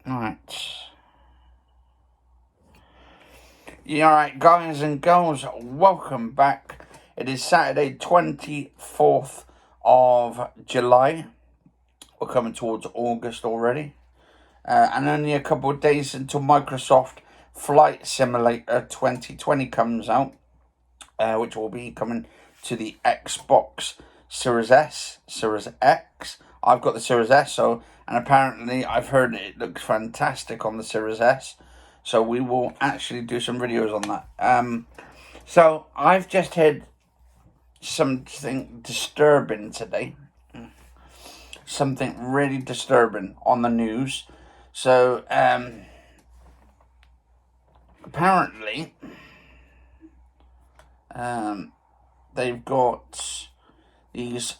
Right. Alright, guys and girls, welcome back. It is Saturday, 24th of July. We're coming towards August already. And only a couple of days until Microsoft Flight Simulator 2020 comes out, which will be coming to the Xbox Series S, Series X. I've got the Series S, and apparently I've heard it looks fantastic on the Series S. So we will actually do some videos on that. So I've just heard something disturbing today. Something really disturbing on the news. So apparently they've got these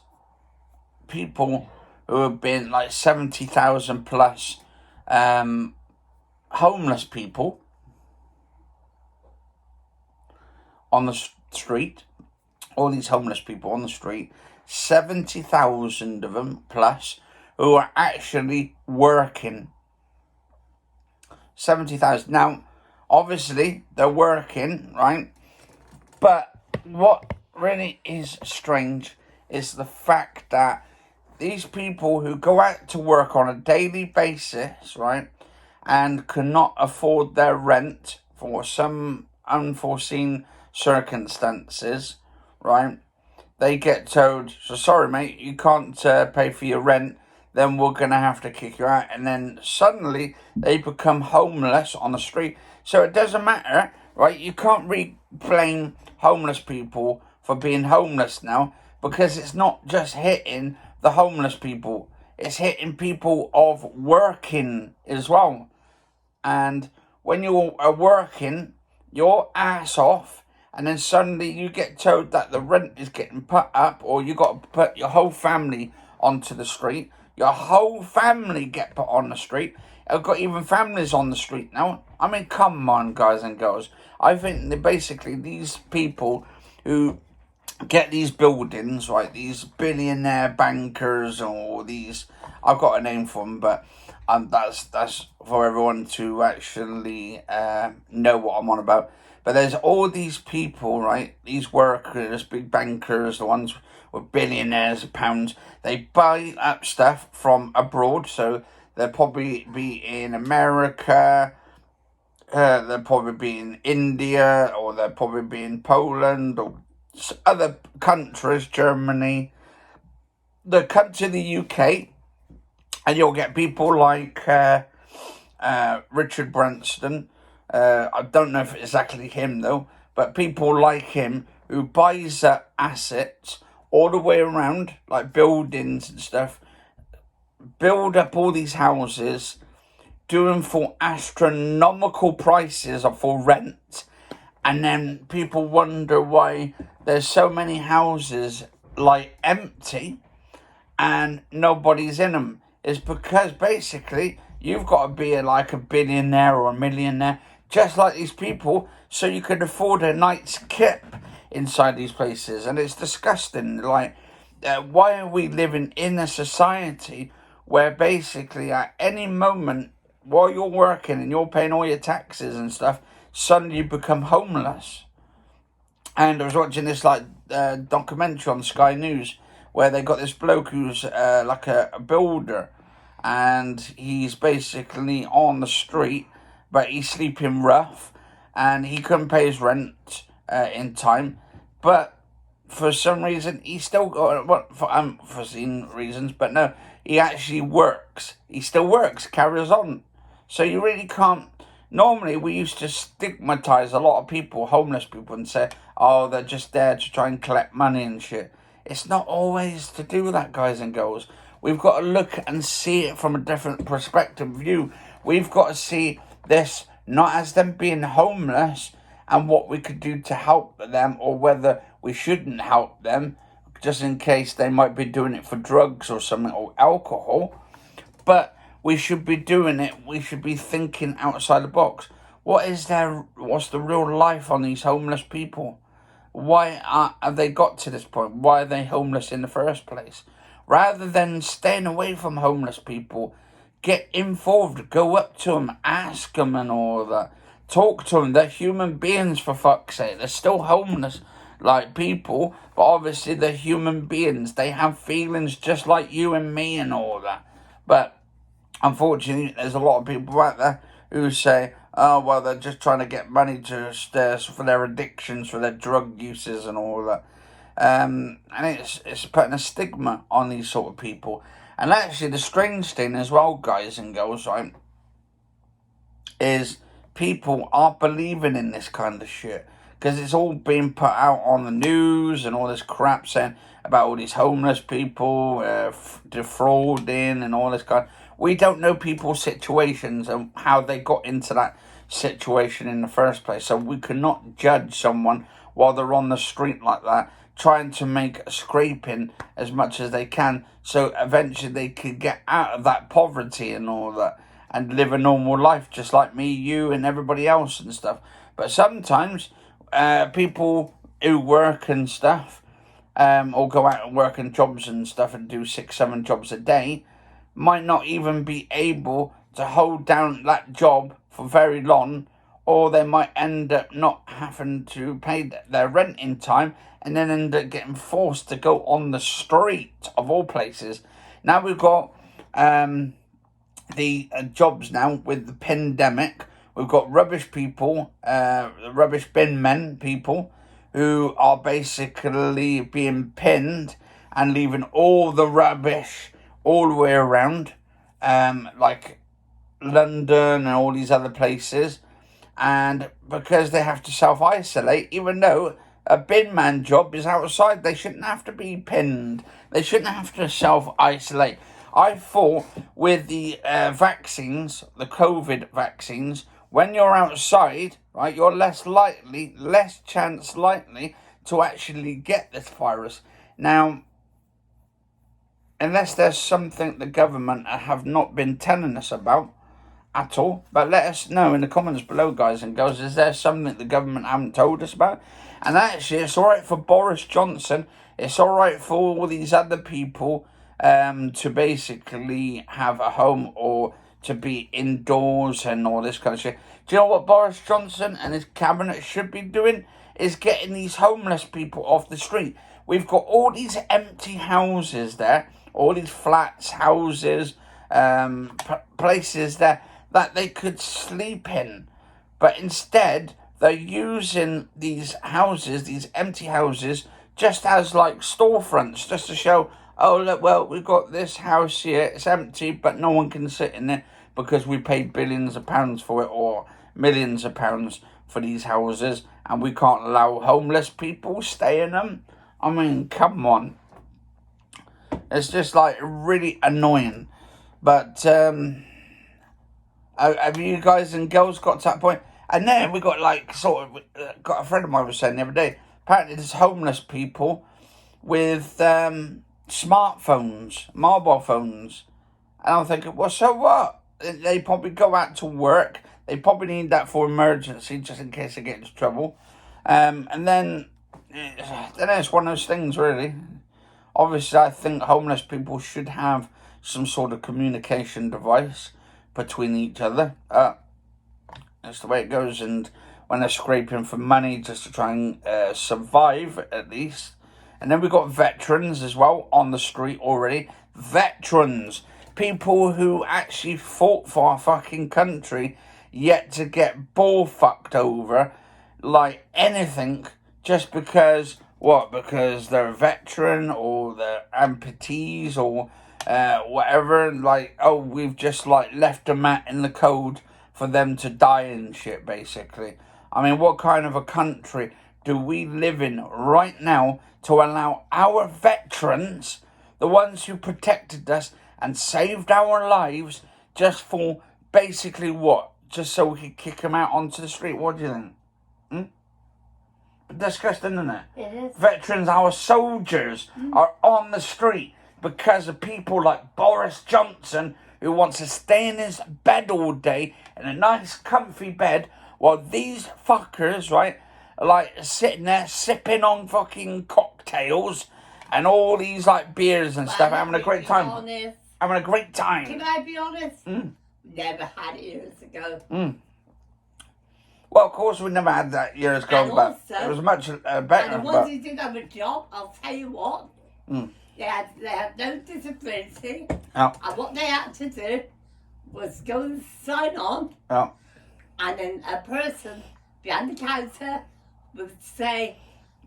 people who have been like 70,000 plus homeless people on the street. All these homeless people on the street, 70,000 of them plus, who are actually working. 70,000. Now, obviously, they're working, right? But what really is strange is the fact that these people who go out to work on a daily basis, right, and cannot afford their rent for some unforeseen circumstances, right, they get told, so sorry mate, you can't pay for your rent, then we're going to have to kick you out. And then suddenly they become homeless on the street. So it doesn't matter, right? You can't blame homeless people for being homeless now, because it's not just hitting the homeless people. It's hitting people of working as well. And when you are working your ass off, and then suddenly you get told that the rent is getting put up, or you got to put your whole family onto the street. Your whole family get put on the street. I've got even families on the street now. I mean, come on, guys and girls. I think that basically these people who get these buildings, right, these billionaire bankers, or these, I've got a name for them, but that's for everyone to actually know what I'm on about. But there's all these people, right, these workers, big bankers, the ones with billionaires of pounds, they buy up stuff from abroad. So they'll probably be in America, they'll probably be in India, or they'll probably be in Poland, or other countries, Germany. They'll come to the UK, and you'll get people like Richard Branson. I don't know if it's exactly him though, but people like him who buys assets all the way around, like buildings and stuff, build up all these houses, do them for astronomical prices or for rent, and then people wonder why there's so many houses like empty and nobody's in them. It's because basically you've got to be like a billionaire or a millionaire, just like these people, so you can afford a night's kip inside these places. And it's disgusting. Like, why are we living in a society where basically at any moment while you're working and you're paying all your taxes and stuff, suddenly you become homeless? And I was watching this documentary on Sky News where they got this bloke who's like a builder, and he's basically on the street, but he's sleeping rough, and he couldn't pay his rent in time. But for some reason, he still got, for unforeseen reasons, but no, he actually works. He still works, carries on. So you really can't. Normally, we used to stigmatize a lot of people, homeless people, and say, oh, they're just there to try and collect money and shit. It's not always to do with that, guys and girls. We've got to look and see it from a different perspective view. We've got to see this not as them being homeless and what we could do to help them, or whether we shouldn't help them, just in case they might be doing it for drugs or something, or alcohol. But we should be doing it. We should be thinking outside the box. What's the real life on these homeless people? Why have they got to this point? Why are they homeless in the first place? Rather than staying away from homeless people, get involved, go up to them, ask them and all that. Talk to them. They're human beings, for fuck's sake. They're still homeless like people, but obviously they're human beings. They have feelings just like you and me and all that. But unfortunately, there's a lot of people out there who say, oh, well, they're just trying to get money to for their addictions, for their drug uses and all that. And it's putting a stigma on these sort of people. And actually, the strange thing as well, guys and girls, right, is people are believing in this kind of shit. Because it's all being put out on the news and all this crap saying about all these homeless people defrauding and all this kind. We don't know people's situations and how they got into that situation in the first place. So we cannot judge someone while they're on the street like that, trying to make a scraping as much as they can, so eventually they could get out of that poverty and all that and live a normal life just like me, you and everybody else and stuff. But sometimes people who work and stuff, or go out and work in jobs and stuff and do 6-7 jobs a day, might not even be able to hold down that job for very long, or they might end up not having to pay their rent in time and then end up getting forced to go on the street of all places. Now we've got the jobs now with the pandemic. We've got rubbish people, rubbish bin men people, who are basically being pinned and leaving all the rubbish all the way around, like London and all these other places. And because they have to self-isolate, even though a bin man job is outside, they shouldn't have to be pinned. They shouldn't have to self-isolate. I thought with the vaccines, the COVID vaccines, when you're outside, right, you're less chance likely to actually get this virus. Now, unless there's something the government have not been telling us about at all, but let us know in the comments below, guys and girls, is there something the government haven't told us about? And actually, it's alright for Boris Johnson, it's alright for all these other people to basically have a home or to be indoors and all this kind of shit. Do you know what Boris Johnson and his cabinet should be doing? Is getting these homeless people off the street. We've got all these empty houses there, all these flats, houses, places there that they could sleep in. But instead, they're using these houses, these empty houses, just as like storefronts, just to show, oh, look, well, we've got this house here, it's empty, but no one can sit in it because we paid billions of pounds for it, or millions of pounds for these houses, and we can't allow homeless people stay in them. I mean, come on. It's just like really annoying. But have you guys and girls got to that point? And then we got like got a friend of mine was saying the other day, apparently there's homeless people with smartphones, mobile phones. And I'm thinking, well, so what? They probably go out to work. They probably need that for emergency, just in case they get into trouble. And then it's one of those things, really. Obviously, I think homeless people should have some sort of communication device between each other. That's the way it goes. And when they're scraping for money just to try and survive, at least. And then we've got veterans as well on the street already. Veterans. People who actually fought for our fucking country, yet to get bull-fucked over like anything just because, what? Because they're a veteran or they're amputees or whatever. Like, oh, we've just like left a mat in the code for them to die and shit, basically. I mean, what kind of a country do we live in right now to allow our veterans, the ones who protected us and saved our lives, just for basically what? Just so we could kick them out onto the street? What do you think? Disgusting, isn't it? It is. Veterans, our soldiers, are on the street because of people like Boris Johnson, who wants to stay in his bed all day, in a nice comfy bed, while these fuckers, right, are like sitting there sipping on fucking cocktails and all these like beers and stuff, having a great time. Honest, having a great time. Can I be honest? Never had it years ago. Well, of course, we never had that years ago, but also, it was much better. And the ones who did have a job, I'll tell you what, they had no disability, and what they had to do was go and sign on, and then a person behind the counter would say,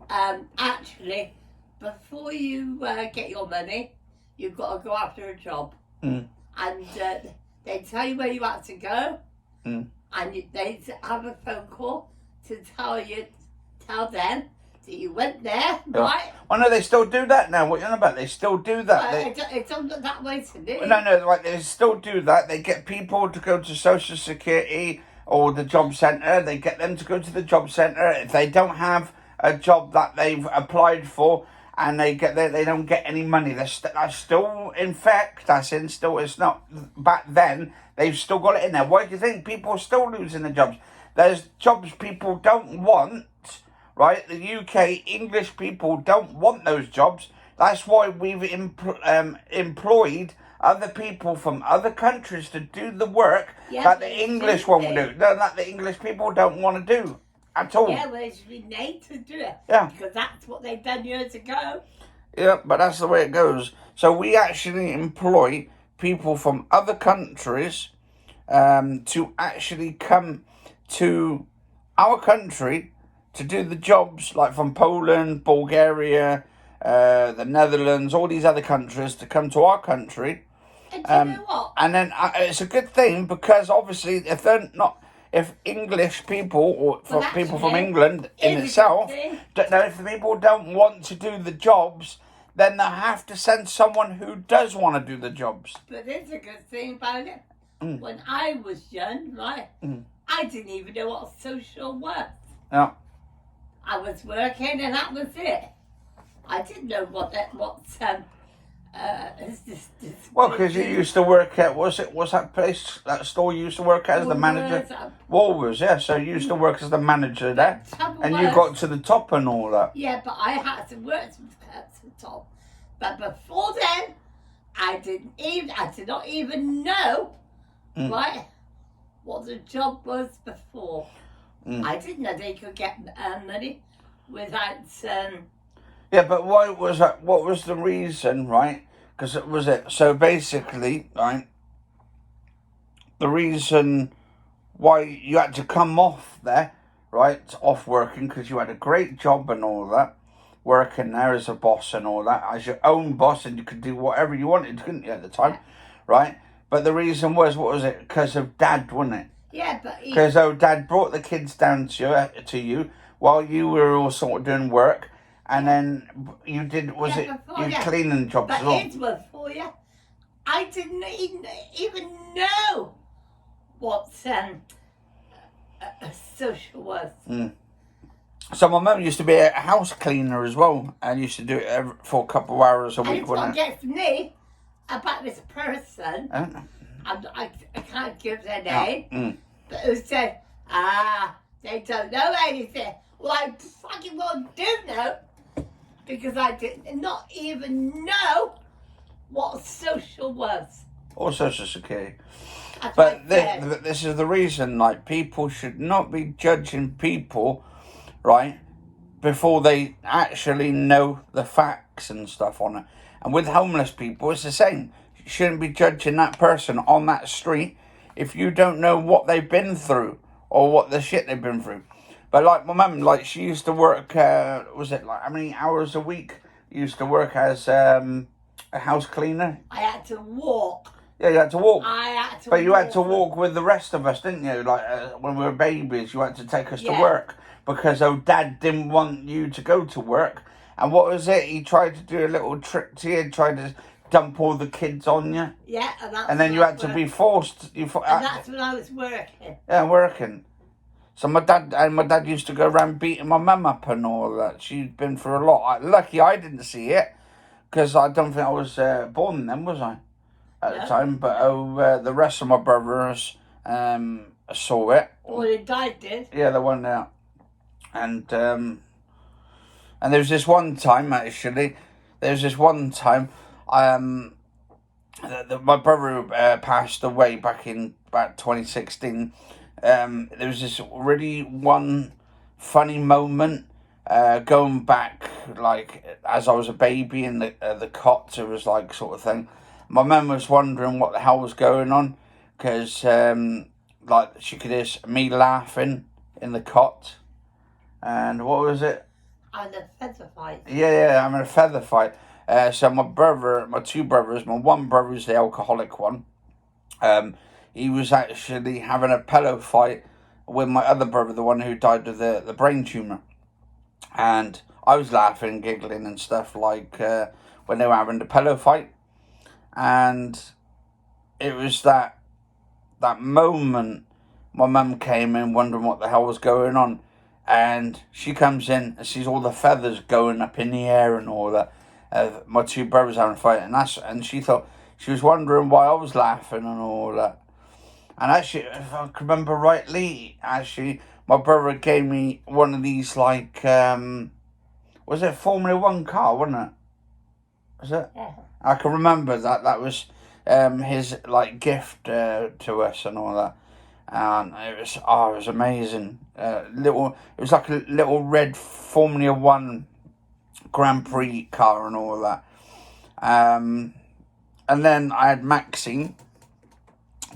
actually, before you get your money, you've got to go after a job. And they tell you where you have to go, and they have a phone call to tell them that you went there, right? Oh no, they still do that now. What are you on about? They still do that. It don't look that way to me. No, like they still do that. They get people to go to Social Security or the job centre. They get them to go to the job centre. If they don't have a job that they've applied for, and they get there, they don't get any money. That's still in fact. It's not back then. They've still got it in there. Why do you think people are still losing their jobs? There's jobs people don't want, right? The UK English people don't want those jobs. That's why we've employed other people from other countries to do the work that the English won't do. No, that the English people don't want to do at all. Yeah, well, it's been made to do it. Yeah. Because that's what they've done years ago. Yeah, but that's the way it goes. So we actually employ people from other countries to actually come to our country to do the jobs, like from Poland, Bulgaria, the Netherlands, all these other countries to come to our country. And do you know what? And then it's a good thing because obviously if English people or people from England in itself, if the people don't want to do the jobs, then they have to send someone who does want to do the jobs. But there's a good thing about it. When I was young, right, I didn't even know what social was. Yeah. I was working and that was it. I didn't know what well, because you used to work at, what's that place, that store you used to work at as the manager? Woolworths, yeah. So you used to work as the manager there. And you got to the top and all that. Yeah, but I had to work to the top. But before then, I did not even know, right, what the job was before. I didn't know they could get money without... Yeah, but why was that? What was the reason, right? Because it was it. So basically, right, the reason why you had to come off there, right, off working, because you had a great job and all that, working there as a boss and all that, as your own boss, and you could do whatever you wanted, couldn't you, at the time, right? But the reason was, what was it? Because of Dad, wasn't it? Yeah, but... Because Dad brought the kids down to you while you were all sort of doing work. And then you did, cleaning jobs as well? But it was for you. I didn't even know what a social was. So my mum used to be a house cleaner as well, and used to do it for a couple of hours a week. And what gets me about this person, I can't give their name, but who said, they don't know anything. Well, I fucking well do know. Because I did not even know what social was. Or Social Security. But this is the reason, like, people should not be judging people, right, before they actually know the facts and stuff on it. And with homeless people, it's the same. You shouldn't be judging that person on that street if you don't know what they've been through or what the shit they've been through. But like my mum, like she used to work, was it like how many hours a week? Used to work as a house cleaner. I had to walk. Yeah, you had to walk. I had to. But you had to walk with the rest of us, didn't you? Like when we were babies, you had to take us to work because Dad didn't want you to go to work. And what was it? He tried to do a little trick to you, tried to dump all the kids on you. Yeah, and then you had to be forced. And that's when I was working. Yeah, working. So my dad used to go around beating my mum up and all that. She'd been through a lot. Lucky I didn't see it, because I don't think I was born then, was I? At the time. But the rest of my brothers saw it. Well, they died, did? Yeah, the one there. And there was this one time, actually. There was this one time, my brother passed away back in about 2016. There was this really one funny moment going back, like as I was a baby in the cot. It was like sort of thing. My mum was wondering what the hell was going on because like she could hear me laughing in the cot, and what was it? And a feather fight. Yeah, I'm in a feather fight. So my two brothers, my one brother is the alcoholic one. He was actually having a pillow fight with my other brother, the one who died of the brain tumour. And I was laughing, giggling and stuff like when they were having the pillow fight. And it was that moment my mum came in wondering what the hell was going on. And she comes in and sees all the feathers going up in the air and all that. My two brothers having a fight, and she thought, she was wondering why I was laughing and all that. And actually, if I can remember rightly, actually, my brother gave me one of these, like, was it a Formula 1 car, wasn't it? Was it? Yeah. I can remember that was his, like, gift to us and all that. And it was amazing. It was like a little red Formula 1 Grand Prix car and all that. And then I had Maxine,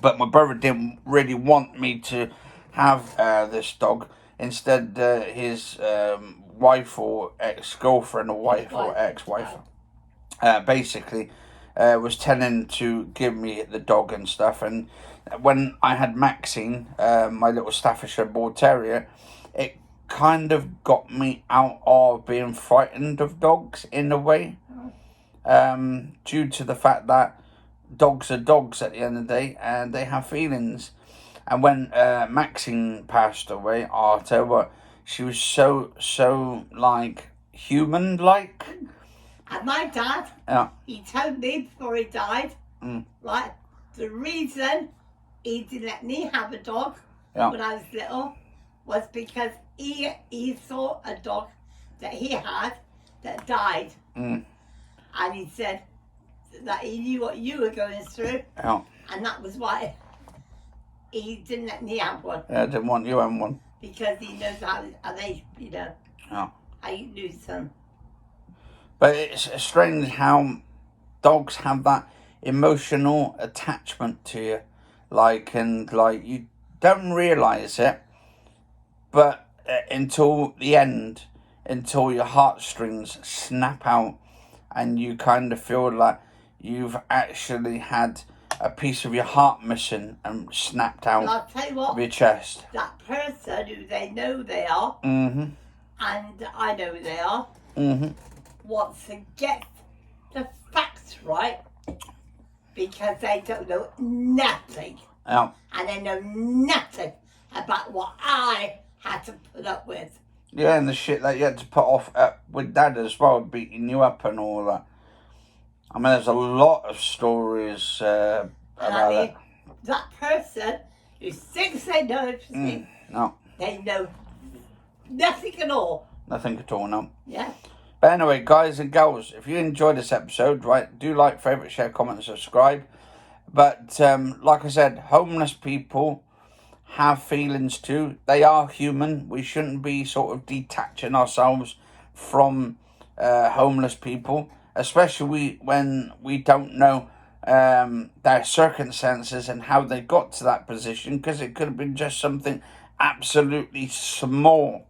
but my brother didn't really want me to have this dog. Instead, his wife or ex-girlfriend or wife or ex-wife basically was telling to give me the dog and stuff. And when I had Maxine, my little Staffordshire Bull Terrier, it kind of got me out of being frightened of dogs in a way, due to the fact that dogs are dogs at the end of the day and they have feelings. And when Maxine passed away, I'll tell you what, she was so like human like. And my dad, he told me before he died, like the reason he didn't let me have a dog when I was little was because he saw a dog that he had that died. And he said that he knew what you were going through. And that was why he didn't let me have one. Yeah, didn't want you having one. Because he knows how they, how you lose them. But it's strange how dogs have that emotional attachment to you. And you don't realise it, but until the end, until your heartstrings snap out and you kind of feel like you've actually had a piece of your heart missing and snapped out I'll tell you what, of your chest. That person who they know they are, and I know they are, wants to get the facts right because they don't know nothing. Yeah. And they know nothing about what I had to put up with. Yeah, and the shit that you had to put off with Dad as well, beating you up and all that. I mean, there's a lot of stories about that. That person who thinks they know everything, they know nothing at all. Nothing at all, no. Yeah. But anyway, guys and girls, if you enjoyed this episode, right, do like, favourite, share, comment, and subscribe. But like I said, homeless people have feelings too. They are human. We shouldn't be sort of detaching ourselves from homeless people, especially when we don't know their circumstances and how they got to that position, because it could have been just something absolutely small.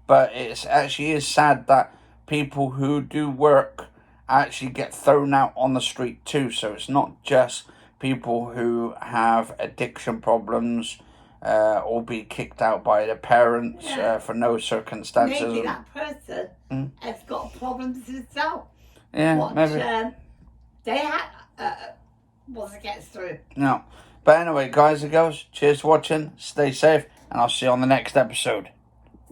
But it actually is sad that people who do work actually get thrown out on the street too. So it's not just people who have addiction problems or be kicked out by their parents for no circumstances. Maybe that person has got problems himself. Yeah, maybe. They had what it gets through. No. But anyway, guys and girls, cheers for watching. Stay safe, and I'll see you on the next episode.